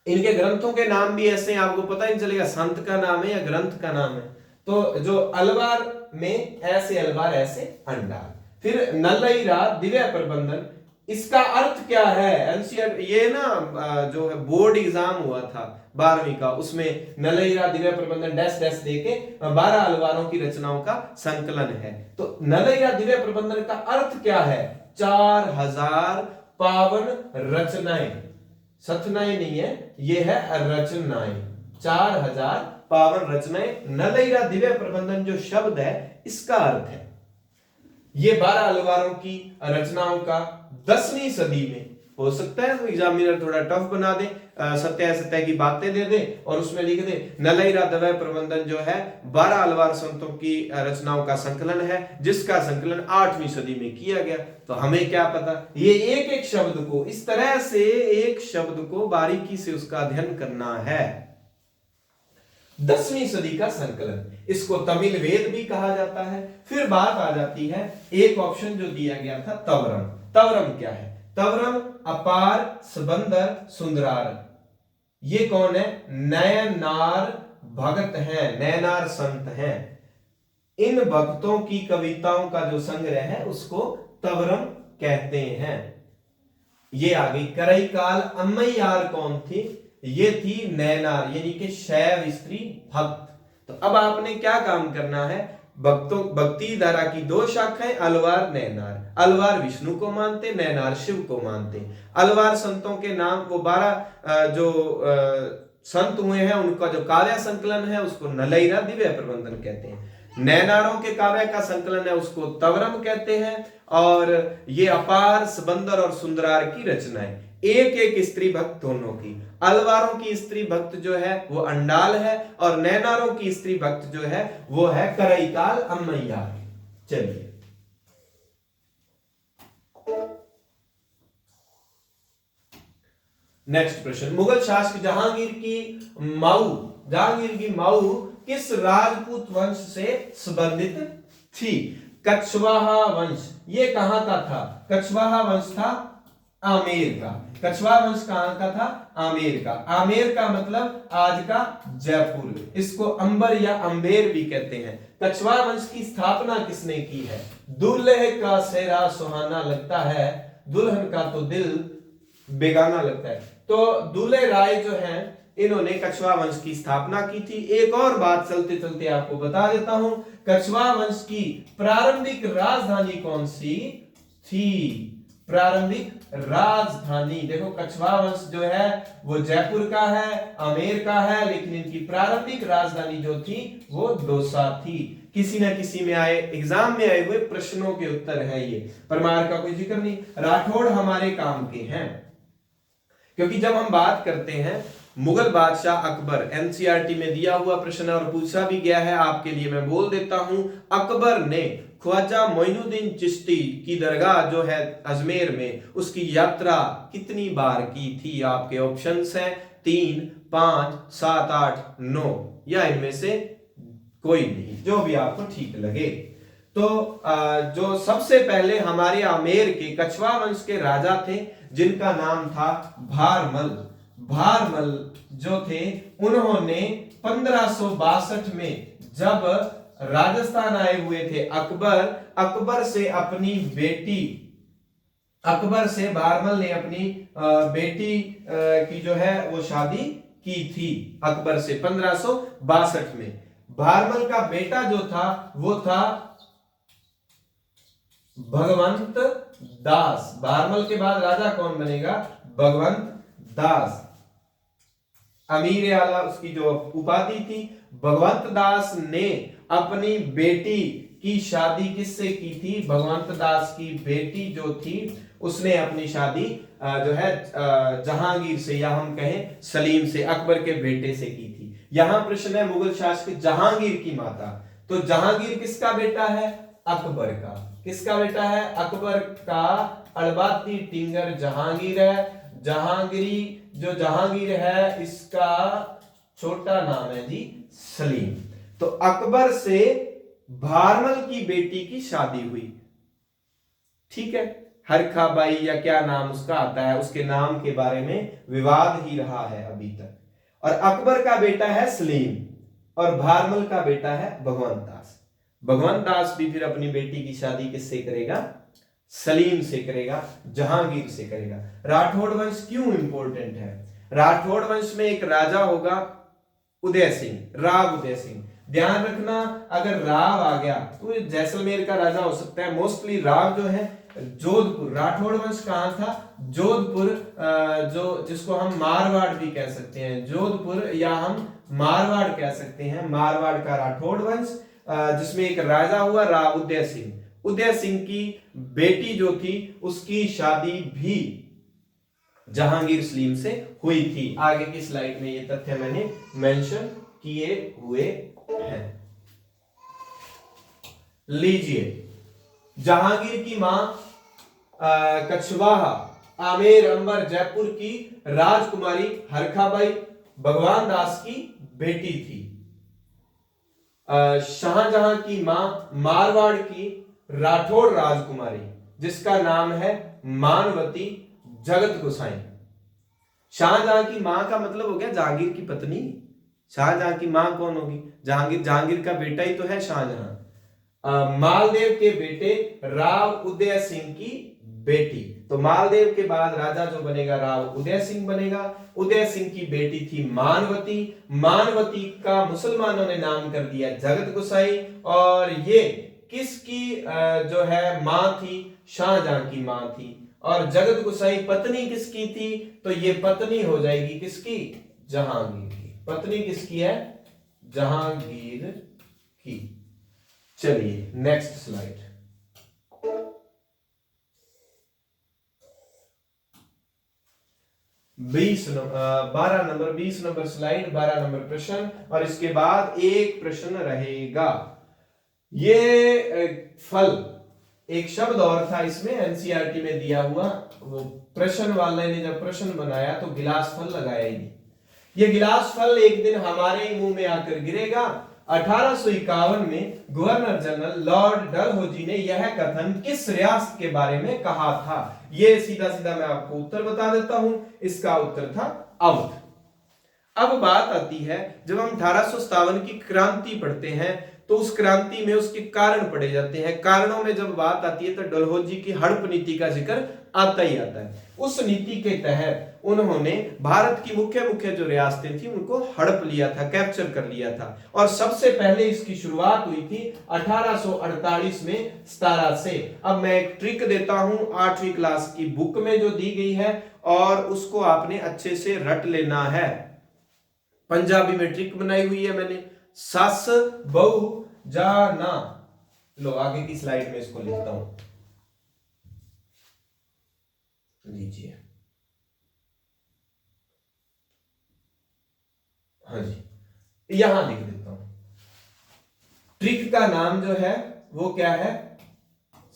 इनके ग्रंथों के नाम भी ऐसे हैं, आपको पता ही नहीं चलेगा संत का नाम है या ग्रंथ का नाम है। तो जो अलवार में ऐसे अलवार ऐसे अंडाल। फिर नलईरा दिव्य प्रबंधन, इसका अर्थ क्या है, एनसीईआर ये ना जो है बोर्ड एग्जाम हुआ था 12वीं का, उसमें नलईरा दिव्य प्रबंधन डैश डैश देके 12 अलवारों की रचनाओं का संकलन है। तो नलईरा दिव्य प्रबंधन का अर्थ क्या है, 4000 पावन रचनाएं, सथनाएं नहीं है, ये है रचनाएं, 4000 पावन रचनाएं। नलईरा दिव्य प्रबंधन जो शब्द है इसका अर्थ है ये 12 अलवारों की रचनाओं का 10वीं सदी में, हो सकता है तो एग्जामिनर थोड़ा टफ बना दे, सत्य सत्य की बातें दे दे और उसमें लिख दे नलईरा दिव्य प्रबंधन जो है 12 अलवार संतों की रचनाओं का संकलन है, जिसका संकलन 8वीं सदी में किया गया। तो हमें क्या पता, ये एक एक शब्द को इस तरह से, एक शब्द को बारीकी से उसका अध्ययन करना है। 10वीं सदी का संकलन, इसको तमिल वेद भी कहा जाता है। फिर बात आ जाती है, एक ऑप्शन जो दिया गया था तवरम। तवरम क्या है, तवरम अपार, सबंदर, सुंदरार, ये कौन है, नैनार भगत हैं, नैनार संत हैं। इन भक्तों की कविताओं का जो संग्रह है उसको तवरम कहते हैं। ये आ गई। करईकाल अम्मैयार कौन थी, ये थी नैनार यानी कि शैव स्त्री भक्त। तो अब आपने क्या काम करना है, भक्ति धारा की 2 शाखाएं, अलवार नैनार। अलवार विष्णु को मानते, नैनार शिव को मानते। अलवार संतों के नाम, वो 12 जो संत हुए हैं उनका जो काव्य संकलन है उसको नलईरा दिव्य प्रबंधन कहते हैं। नैनारों के काव्य का संकलन है उसको तवरम कहते हैं। और ये अपार, सबंदर और सुंदरार की रचनाएं, एक एक स्त्री भक्त दोनों की। अलवारों की स्त्री भक्त जो है वो अंडाल है और नैनारों की स्त्री भक्त जो है वो है करईकाल अम्मैयार। चलिए नेक्स्ट प्रश्न, मुगल शासक जहांगीर की माऊ किस राजपूत वंश से संबंधित थी। कछवाहा वंश, ये कहां का था, कछवाहा वंश था आमेर का। कछवाहा वंश कहां का था? आमेर का। आमेर का मतलब आज का जयपुर, इसको अंबर या अंबेर भी कहते हैं। कछवाहा वंश की स्थापना किसने की है? दूल्हे का सेहरा सुहाना लगता है, दुल्हन का तो दिल बेगाना लगता है। तो दूल्हे राय जो हैं इन्होंने कछवाहा वंश की स्थापना की थी। एक और बात चलते चलते आपको बता देता हूं, कछवाहा वंश की प्रारंभिक राजधानी कौन सी थी? प्रारंभिक राजधानी, देखो कछवाहा वंश जो है वो जयपुर का है, आमेर का है, लेकिन इनकी प्रारंभिक राजधानी जो थी वो दौसा थी। किसी न किसी में आए, एग्जाम में आए हुए प्रश्नों के उत्तर है ये, परमार का कोई जिक्र नहीं। राठौड़ हमारे काम के हैं, क्योंकि जब हम बात करते हैं मुगल बादशाह अकबर, एनसीईआरटी में दिया हुआ प्रश्न और पूछा भी गया है, आपके लिए मैं बोल देता हूं। अकबर ने ख्वाजा मोइनुद्दीन चिश्ती की दरगाह जो है अजमेर में, उसकी यात्रा कितनी बार की थी? आपके ऑप्शंस हैं 3, 5, 7, 8, 9 या इनमें से कोई नहीं, जो भी आपको ठीक लगे। तो जो सबसे पहले हमारे आमेर के कछवाहा वंश के राजा थे जिनका नाम था भारमल। भारमल जो थे उन्होंने 1562 में जब राजस्थान आए हुए थे अकबर से अपनी बेटी, अकबर से भारमल ने अपनी बेटी की जो है वो शादी की थी अकबर से 1562 में। भारमल का बेटा जो था वो था भगवंत दास। भारमल के बाद राजा कौन बनेगा? भगवंत दास। अमीर आला उसकी जो उपाधि थी। भगवंत दास ने अपनी बेटी की शादी किससे की थी? भगवंत दास की बेटी जो थी उसने अपनी शादी जो है जहांगीर से, या हम कहें सलीम से, अकबर के बेटे से की थी। यहां प्रश्न है मुगल शासक जहांगीर की माता। तो जहांगीर किसका बेटा है? अकबर का। किसका बेटा है? अकबर का। अड़बाती टिंगर जहांगीर है। जहांगीरी जो जहांगीर है इसका छोटा नाम है जी सलीम। तो अकबर से भारमल की बेटी की शादी हुई, ठीक है। हरखा बाई या क्या नाम उसका आता है, उसके नाम के बारे में विवाद ही रहा है अभी तक। और अकबर का बेटा है सलीम और भारमल का बेटा है भगवंत दास। भगवंत दास भी फिर अपनी बेटी की शादी किससे करेगा? सलीम से करेगा, जहांगीर से करेगा। राठौड़ वंश क्यों इंपॉर्टेंट है? राठौड़ वंश में एक राजा होगा उदय सिंह, राव उदय सिंह। ध्यान रखना, अगर राव आ गया तो ये जैसलमेर का राजा हो सकता है। मोस्टली राव जो है जोधपुर, राठौड़ वंश कहां था? जोधपुर, जो जिसको हम मारवाड़ भी कह सकते हैं, जोधपुर या हम मारवाड़ कह सकते हैं। मारवाड़ का राठौड़ वंश जिसमें एक राजा हुआ राव उदय सिंह। उदय सिंह की बेटी जो थी उसकी शादी भी जहांगीर सलीम से हुई थी। आगे की स्लाइड में ये तथ्य मैंने मेंशन किए हुए हैं। लीजिए, जहांगीर की मां कछवाहा, आमेर, अंबर, जयपुर की राजकुमारी हरखाबाई भगवान दास की बेटी थी। शाहजहां की मां मारवाड़ की राठौड़ राजकुमारी जिसका नाम है मानवती जगत गोसाई। शाहजहां की मां का मतलब हो गया जहांगीर की पत्नी। शाहजहां की मां कौन होगी? जहांगीर। जहांगीर का बेटा ही तो है शाहजहां। मालदेव के बेटे राव उदय सिंह की बेटी। तो मालदेव के बाद राजा जो बनेगा राव उदय सिंह बनेगा। उदय सिंह की बेटी थी मानवती। मानवती का मुसलमानों ने नाम कर दिया जगत गोसाई। और ये किसकी जो है मां थी? शाहजहां की मां थी। और जगत गोसाई पत्नी किसकी थी? तो ये पत्नी हो जाएगी किसकी? जहांगीर की। पत्नी किसकी है? जहांगीर की। चलिए next slide. 12 number slide, 12 number प्रश्न। और इसके बाद एक प्रश्न रहेगा। ये फल एक शब्द और था इसमें एनसीईआरटी में दिया हुआ। वो प्रश्न वाले ने जब प्रश्न बनाया तो गिलास फल लगाया ही नहीं। ये गिलास फल एक दिन हमारे ही मुंह में आकर गिरेगा। 1851 में गवर्नर जनरल लॉर्ड डलहौजी ने यह कथन किस रियासत के बारे में कहा था? ये सीधा सीधा मैं आपको उत्तर बता देता हूं, इसका उत्तर था अवध। अब बात आती है, जब हम 1857 की क्रांति पढ़ते हैं तो उस क्रांति में उसके कारण पढ़े जाते हैं। कारणों में जब बात आती है तो डलहौजी की हड़प नीति का जिक्र आता ही आता है। उस नीति के तहत उन्होंने भारत की मुख्य जो रियासतें थी उनको हड़प लिया था, कैप्चर कर लिया था। और सबसे पहले इसकी शुरुआत हुई थी 1848 में सतारा से। अब मैं एक ट्रिक देता हूं, 8वीं क्लास की बुक में जो दी गई है और उसको आपने अच्छे से रट लेना है। पंजाबी में ट्रिक बनाई हुई है मैंने, सस बहु जाना। लो आगे की स्लाइड में इसको लिखता हूं, लीजिए। हाँ जी, यहां लिख देता हूं। ट्रिक का नाम जो है वो क्या है?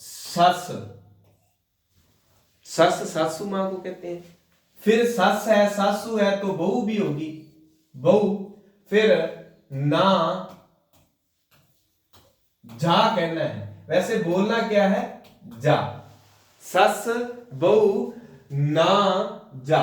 सस। सस सासू मां को कहते हैं। फिर सस है, सासू है तो बहू भी होगी, बहू। फिर ना जा कहना है, वैसे बोलना क्या है? जा। सस बहु ना जा।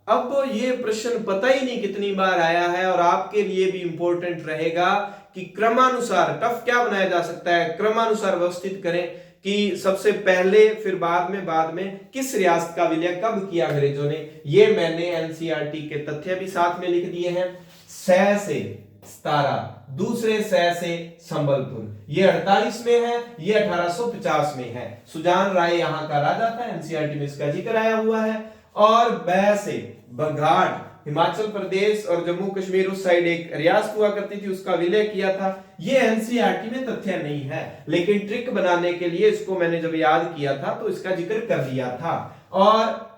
अब ये प्रश्न पता ही नहीं कितनी बार आया है और आपके लिए भी इंपॉर्टेंट रहेगा कि क्रमानुसार, टफ क्या बनाया जा सकता है, क्रमानुसार व्यवस्थित करें कि सबसे पहले फिर बाद में किस रियासत का विलय कब किया अंग्रेजों ने। ये मैंने एनसीईआरटी के तथ्य भी साथ में लिख दिए हैं। सै से सतारा, दूसरे सै से संबलपुर, ये 48 में है, ये 1850 में है। सुजान राय यहां का राजा था, एनसीईआरटी में इसका जिक्र आया हुआ है। और बै से बघाड़, हिमाचल प्रदेश और जम्मू कश्मीर उस साइड एक रियासत हुआ करती थी, उसका विलय किया था। ये एनसीईआरटी में तथ्य नहीं है, लेकिन ट्रिक बनाने के लिए इसको मैंने जब याद किया था तो इसका जिक्र कर दिया था। और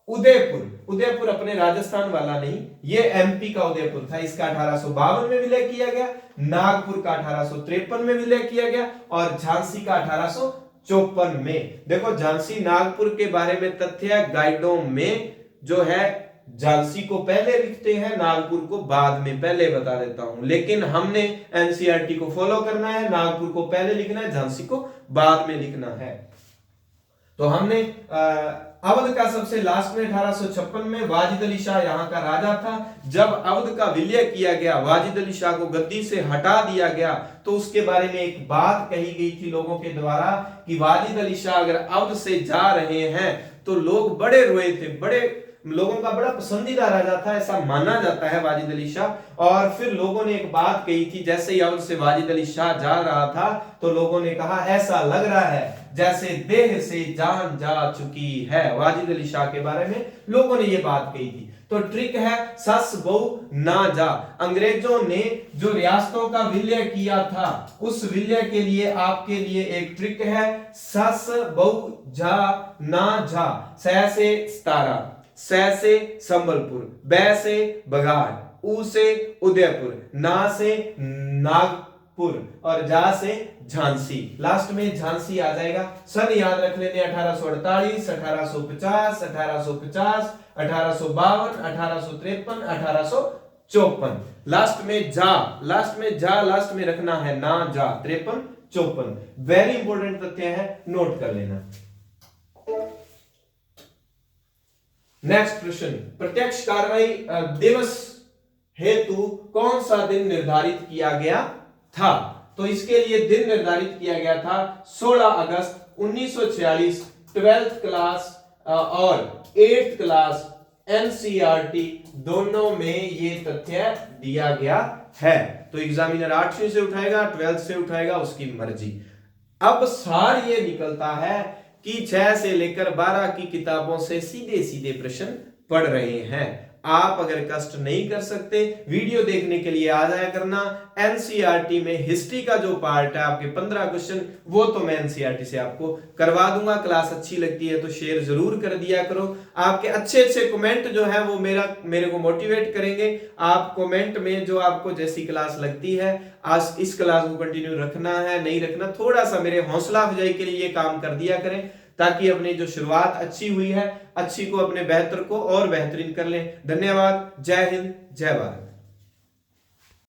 उदयपुर अपने राजस्थान वाला नहीं, ये एमपी का उदयपुर था, इसका 1852 में विलय किया गया। नागपुर का 1853 में विलय किया गया और झांसी का 1854 में। देखो झांसी नागपुर के बारे में तथ्य गाइडों में जो है झांसी को पहले लिखते हैं, नागपुर को बाद में। पहले बता देता हूं, लेकिन हमने एनसीईआरटी को फॉलो करना है, नागपुर को पहले लिखना है, झांसी को बाद में लिखना है। तो हमने अवध का सबसे लास्ट में 1856 में वाजिद अली शाह यहाँ का राजा था। जब अवध का विलय किया गया, वाजिद अली शाह को गद्दी से हटा दिया गया, तो उसके बारे में एक बात कही गई थी लोगों के द्वारा कि वाजिद अली शाह अगर अवध से जा रहे हैं तो लोग बड़े रोए थे, बड़े लोगों का बड़ा पसंदीदा राजा था, ऐसा माना जाता है वाजिद अली शाह। और फिर लोगों ने एक बात कही थी, जैसे ही अवध से वाजिद अली शाह जा रहा था तो लोगों ने कहा ऐसा लग रहा है जैसे देह से जान जा चुकी है। वाजिद अली शाह के बारे में लोगों ने ये बात कही थी। तो ट्रिक है सस बहु ना जा। अंग्रेजों ने जो रियासतों का विलय किया था उस विलय के लिए आपके लिए एक ट्रिक है, सस बहु जा ना जा। सै से सतारा, सै से संबलपुर, बै से बघाड़, ऊ से उदयपुर, ना से नागपुर और जा से झांसी। लास्ट में झांसी आ जाएगा। सन याद रख लेने 1848, 1850, 1850, 1852, 1853, 1854। लास्ट में जा, लास्ट में रखना है ना जा। 53, 54 वेरी इंपॉर्टेंट तथ्य है, नोट कर लेना। नेक्स्ट प्रश्न, प्रत्यक्ष कार्रवाई दिवस हेतु कौन सा दिन निर्धारित किया गया था? तो इसके लिए दिन निर्धारित किया गया था 16 अगस्त 1946। 12th क्लास और 8th क्लास एनसीईआरटी दोनों में ये तथ्य दिया गया है। तो एग्जामिनर 8वीं से उठाएगा, 12th से उठाएगा, उसकी मर्जी। अब सार ये निकलता है कि 6 से लेकर 12 की किताबों से सीधे सीधे प्रश्न पढ़ रहे हैं। आप अगर कष्ट नहीं कर सकते, वीडियो देखने के लिए आ जाया करना। एनसीईआरटी में हिस्ट्री का जो पार्ट है आपके 15 क्वेश्चन, वो तो मैं एनसीईआरटी से आपको करवा दूंगा। क्लास अच्छी लगती है तो शेयर जरूर कर दिया करो। आपके अच्छे अच्छे कमेंट जो है वो मेरे को मोटिवेट करेंगे। आप कमेंट में जो आपको जैसी क्लास लगती है, आज इस क्लास को कंटिन्यू रखना है नहीं रखना, थोड़ा सा मेरे हौसला अफजाई के लिए ये काम कर दिया करें, ताकि अपनी जो शुरुआत अच्छी हुई है, अच्छी को अपने बेहतर को और बेहतरीन कर लें। धन्यवाद। जय हिंद, जय भारत।